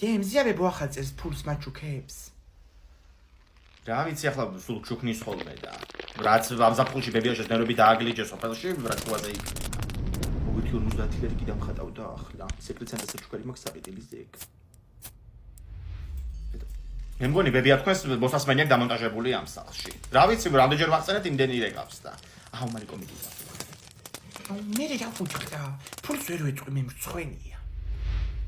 მზიაბე ბოახალწეს ფულს მაჩუქებს. რა ვიცი ახლა სულ ჩუქნის ხოლმე და რაც ამზაფხულში ბებიაშვილს ნერვები დააგლიჯეს სოფელში რა თქუაზე იქ. მოგვითი 50 ლარი კიდე მხატავდა ახლა. სეკლიცენტას ჩუქარი მაქვს საპიტილის ზეგ. მე მგონი ბებია თქვენს მოსასმენია დამონტაჟებული ამ სახლში. რა ვიცი რამდენჯერ ვახსენეთ იმდენი ირეკავს და. აუ მარი კომიტია. მე რა ვუჭხდა? ფულს ვერ ვეჭყვი მე მრცხვენია.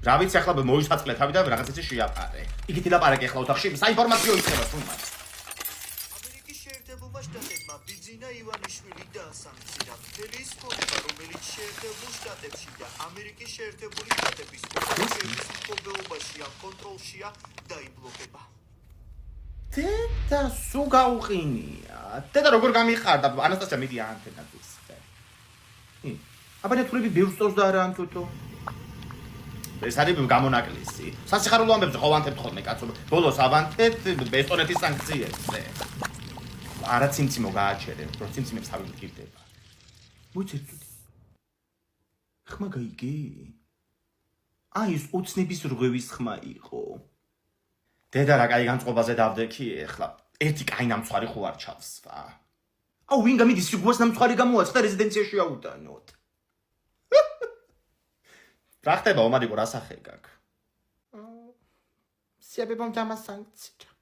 რა ვიცი ახლა მოისაწყლე თავი და რაღაც ისე შეაფარე. იგივე ლაპარაკი ახლა ოთახში საინფორმაციო იქნება თუმცა. ამერიკის შეერთებულმა შტატებმა ბიძინა ივანიშვილი დაასამცირა მთელი სკოლა, რომელიც შეერთებულ შტატებში და ამერიკის შეერთებული შტატების მოპოვებაშია, კონტროლშია, დაიბლოკება. დედა სუ გაუყინია. დედა როგორ გამიხარდა? ანასტასია მიდი ანთენად ვისწრე. აბანეთურები ბევრს წავს და არა ანთუთო. ეს არის გამონაკლისი. სასიხარულო ამბებზე ხოვანთებთ ხოლმე კაცო. ბოლოს ავანთეთ ესტონეთის სანქციებზე. არა ციმციმო გააჩერე, რომ ციმციმებს თავი მიგირდება. მოიცერწუდი. ხმა გაიგე? აი ეს ოცნების რღვევის ხმა იყო. დედა რა კაი განწყობაზე დავდექი ახლა. ერთი კაი ნამცვარი ხო არ ჩავსვა. აუ ვინ გამიდის სიგუას ნამცვარი გამოაცხდა რეზიდენციაში აუტანოთ. რა ხდება ომადიკო რა სახე გაქვს? მზიაბებამ დამასანქცირა.